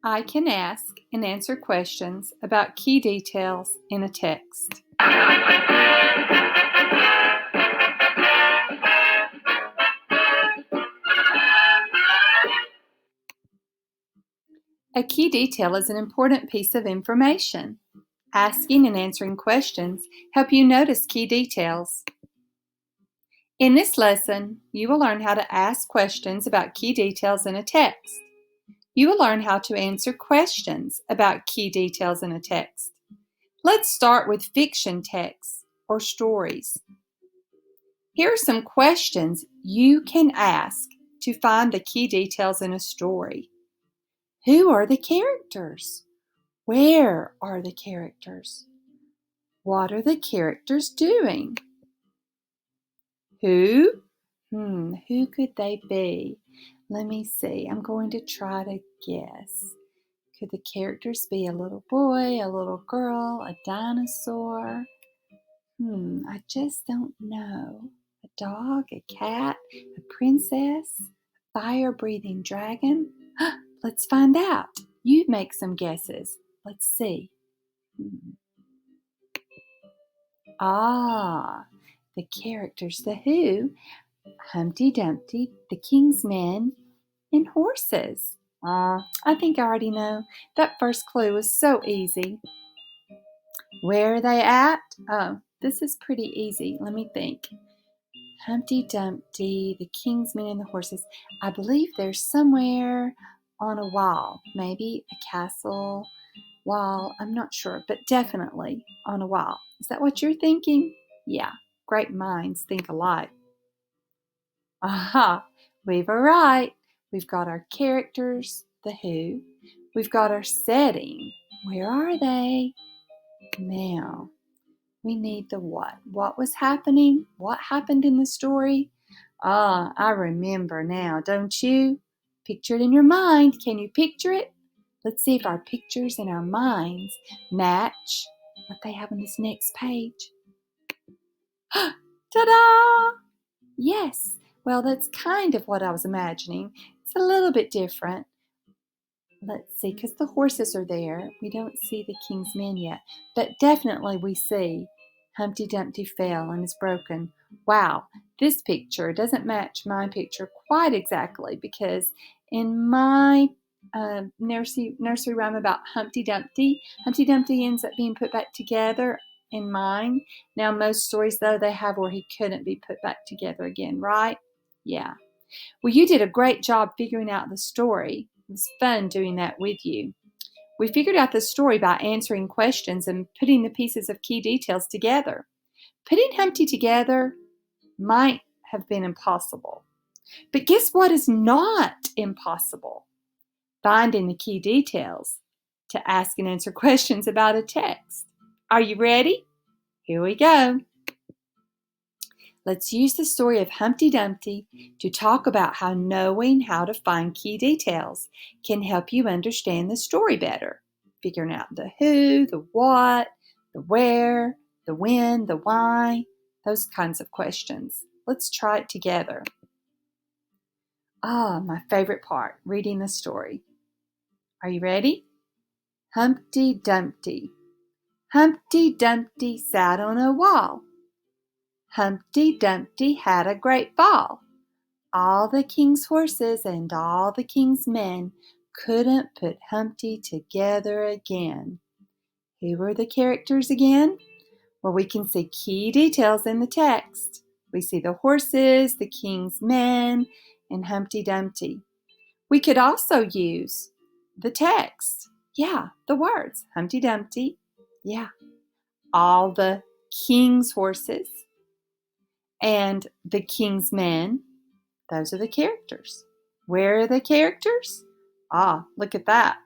I can ask and answer questions about key details in a text. A key detail is an important piece of information. Asking and answering questions help you notice key details. In this lesson, you will learn how to ask questions about key details in a text. You will learn how to answer questions about key details in a text. Let's start with fiction texts or stories. Here are some questions you can ask to find the key details in a story. Who are the characters? Where are the characters? What are the characters doing? Who? Who could they be? Let me see. I'm going to try to guess. Could the characters be a little boy, a little girl, a dinosaur? I just don't know. A dog, a cat, a princess, a fire-breathing dragon? Let's find out. You make some guesses. Let's see. The characters, the who? Humpty Dumpty, the King's men, and horses. I think I already know. That first clue was so easy. Where are they at? This is pretty easy. Let me think. Humpty Dumpty, the King's men, and the horses. I believe they're somewhere on a wall. Maybe a castle wall. I'm not sure, but definitely on a wall. Is that what you're thinking? Yeah, great minds think alike. Aha, we've arrived. We've got our characters, the who. We've got our setting. Where are they? Now, we need the what. What was happening? What happened in the story? I remember now, don't you? Picture it in your mind. Can you picture it? Let's see if our pictures and our minds match what they have on this next page. Ta-da! Yes, well, that's kind of what I was imagining. It's a little bit different. Let's see, because the horses are there. We don't see the King's men yet, but definitely we see Humpty Dumpty fell and is broken. Wow, this picture doesn't match my picture quite exactly because in my nursery rhyme about Humpty Dumpty ends up being put back together in mine. Now, most stories, though, they have where he couldn't be put back together again, right? Yeah. Well, you did a great job figuring out the story. It was fun doing that with you. We figured out the story by answering questions and putting the pieces of key details together. Putting Humpty together might have been impossible. But guess what is not impossible? Finding the key details to ask and answer questions about a text. Are you ready? Here we go. Let's use the story of Humpty Dumpty to talk about how knowing how to find key details can help you understand the story better. Figuring out the who, the what, the where, the when, the why, those kinds of questions. Let's try it together. My favorite part, reading the story. Are you ready? Humpty Dumpty. Humpty Dumpty sat on a wall. Humpty Dumpty had a great fall. All the king's horses and all the king's men couldn't put Humpty together again. Who were the characters again? Well, we can see key details in the text. We see the horses, the king's men, and Humpty Dumpty. We could also use the text. Yeah, the words. Humpty Dumpty. Yeah. All the king's horses and the king's men. Those are the characters. Where are the characters? Look at that.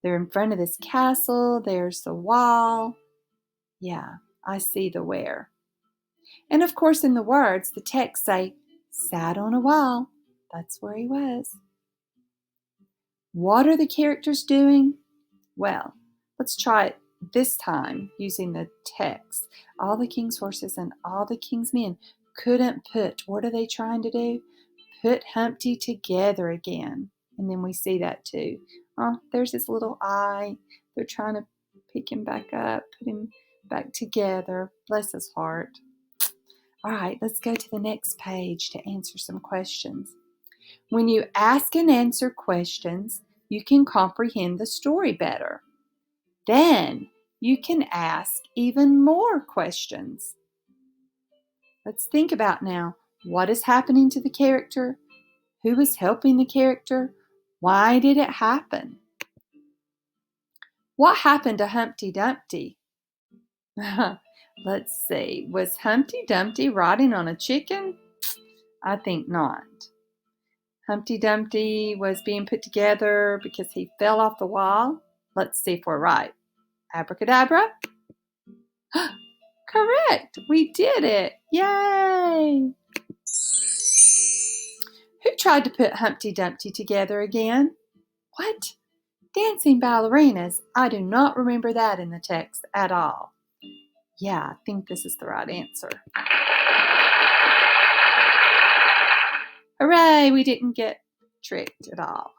They're in front of this castle. There's the wall. Yeah, I see the where. And of course, in the words, the text say, sat on a wall. That's where he was. What are the characters doing? Well, let's try it this time using the text. All the king's horses and all the king's men couldn't put, what are they trying to do? Put Humpty together again. And then we see that too. Oh, there's his little eye. They're trying to pick him back up, put him back together. Bless his heart. All right, let's go to the next page to answer some questions. When you ask and answer questions, you can comprehend the story better. Then you can ask even more questions. Let's think about now. What is happening to the character? Who is helping the character? Why did it happen? What happened to Humpty Dumpty? Let's see. Was Humpty Dumpty riding on a chicken? I think not. Humpty Dumpty was being put together because he fell off the wall. Let's see if we're right. Abracadabra. Correct. We did it. Yay. Who tried to put Humpty Dumpty together again? What? Dancing ballerinas. I do not remember that in the text at all. Yeah, I think this is the right answer. Hooray, we didn't get tricked at all.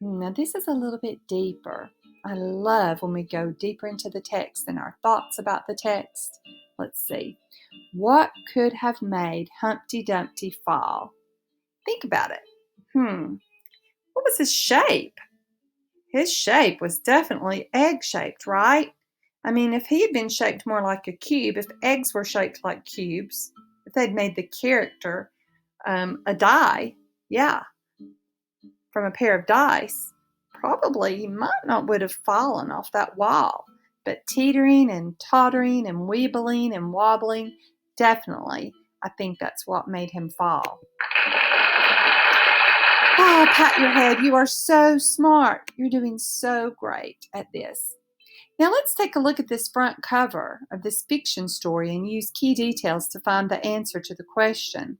Now this is a little bit deeper. I love when we go deeper into the text and our thoughts about the text. Let's see. What could have made Humpty Dumpty fall? Think about it. What was his shape? His shape was definitely egg-shaped, right? I mean, if he had been shaped more like a cube, if eggs were shaped like cubes, if they'd made the character a die, yeah, from a pair of dice, probably he might not would have fallen off that wall. But teetering and tottering and weebling and wobbling, definitely, I think that's what made him fall. Oh, pat your head. You are so smart. You're doing so great at this. Now let's take a look at this front cover of this fiction story and use key details to find the answer to the question.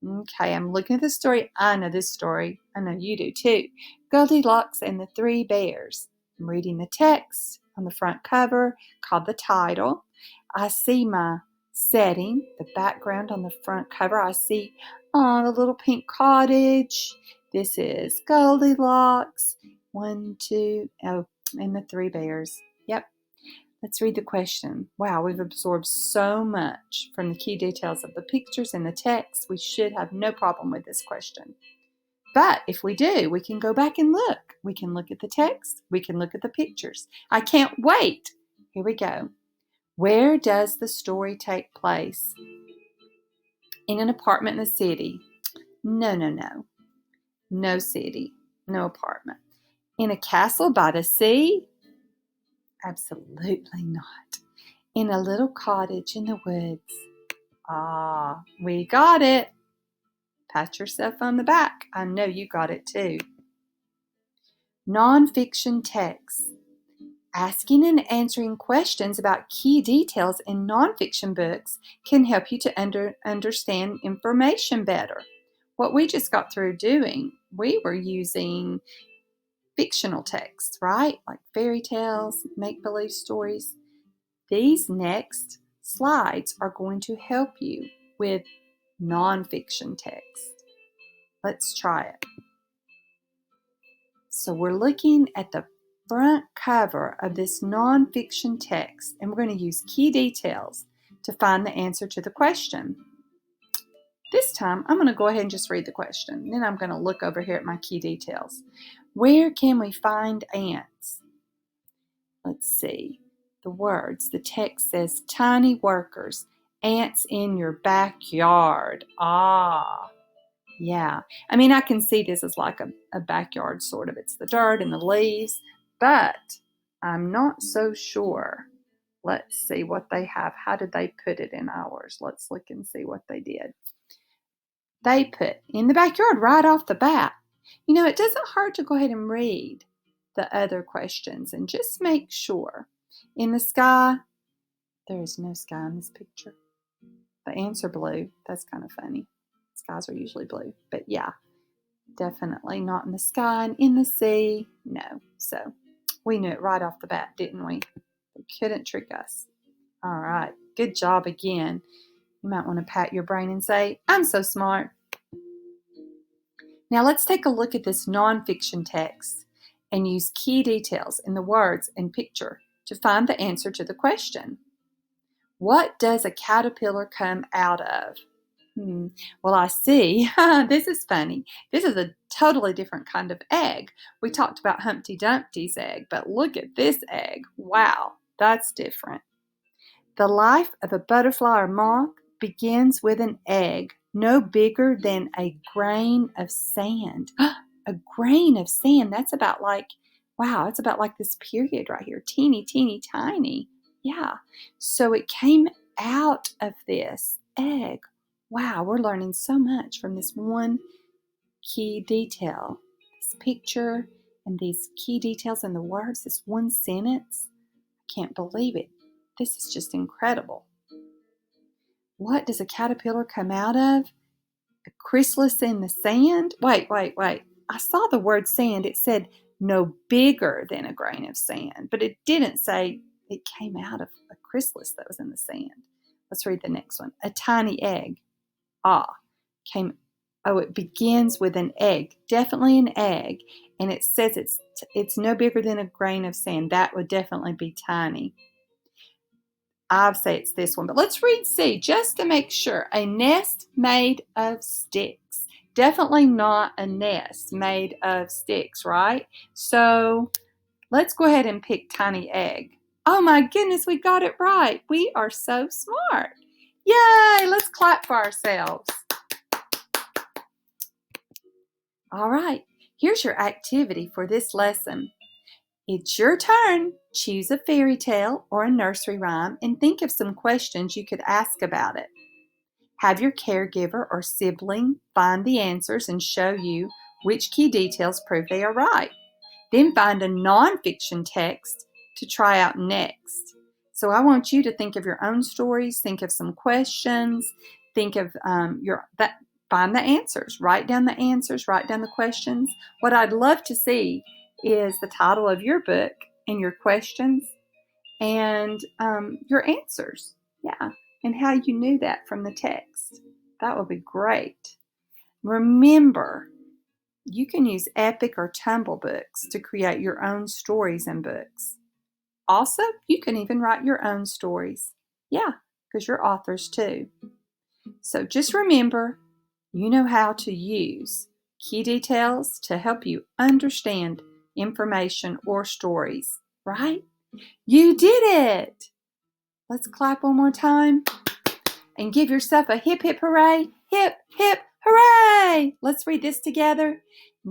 Okay, I'm looking at the story. I know this story. I know you do too. Goldilocks and the Three Bears. I'm reading the text on the front cover called the title. I see my setting, the background on the front cover. I see the little pink cottage. This is Goldilocks. 1, 2, and the Three Bears. Yep. Let's read the question. Wow, we've absorbed so much from the key details of the pictures and the text. We should have no problem with this question. But if we do, we can go back and look. We can look at the text. We can look at the pictures. I can't wait. Here we go. Where does the story take place? In an apartment in the city. No. No city. No apartment. In a castle by the sea? Absolutely not. In a little cottage in the woods. Ah, we got it. Pat yourself on the back. I know you got it too. Nonfiction text. Asking and answering questions about key details in nonfiction books can help you to understand information better. What we just got through doing, we were using fictional texts, right? Like fairy tales, make-believe stories. These next slides are going to help you with nonfiction text. Let's try it. So we're looking at the front cover of this nonfiction text, and we're going to use key details to find the answer to the question. This time, I'm going to go ahead and just read the question. Then I'm going to look over here at my key details. Where can we find ants? Let's see. The words, the text says, tiny workers, ants in your backyard. Ah, yeah. I mean, I can see this as like a backyard sort of. It's the dirt and the leaves, but I'm not so sure. Let's see what they have. How did they put it in ours? Let's look and see what they did. They put in the backyard right off the bat. You know, it doesn't hurt to go ahead and read the other questions and just make sure. In the sky, there is no sky in this picture. The ants are blue. That's kind of funny. Skies are usually blue, but yeah, definitely not in the sky. And in the sea, no. So we knew it right off the bat, didn't we? They couldn't trick us. All right, good job again. You might want to pat your brain and say, I'm so smart. Now let's take a look at this nonfiction text. and use key details in the words and picture to find the answer to the question. What does a caterpillar come out of? Well, I see. This is funny. This is a totally different kind of egg. We talked about Humpty Dumpty's egg, but look at this egg. Wow, that's different. The life of a butterfly or moth begins with an egg no bigger than a grain of sand. A grain of sand. That's about like, wow, it's about like this period right here. Teeny, teeny, tiny. Yeah. So it came out of this egg. Wow, we're learning so much from this one key detail. This picture and these key details in the words, this one sentence. I can't believe it. This is just incredible. What does a caterpillar come out of? A chrysalis in the sand? Wait. I saw the word sand. It said no bigger than a grain of sand, but it didn't say it came out of a chrysalis that was in the sand. Let's read the next one. A tiny egg. It begins with an egg. Definitely an egg. And it says it's no bigger than a grain of sand. That would definitely be tiny. I'd say it's this one, but let's read C just to make sure. A nest made of sticks. Definitely not a nest made of sticks, right? So let's go ahead and pick tiny egg. Oh my goodness, we got it right. We are so smart. Yay, let's clap for ourselves. All right, here's your activity for this lesson. It's your turn. Choose a fairy tale or a nursery rhyme and think of some questions you could ask about it. Have your caregiver or sibling find the answers and show you which key details prove they are right. Then find a nonfiction text to try out next. So I want you to think of your own stories, think of some questions, think of find the answers, write down the answers, write down the questions. What I'd love to see is the title of your book and your questions and your answers. Yeah, and how you knew that from the text. That would be great. Remember, you can use Epic or Tumble books to create your own stories and books. Also, you can even write your own stories. Yeah, because you're authors too. So just remember, you know how to use key details to help you understand information or stories, right? You did it! Let's clap one more time and give yourself a hip, hip, hooray. Hip, hip, hooray! Let's read this together.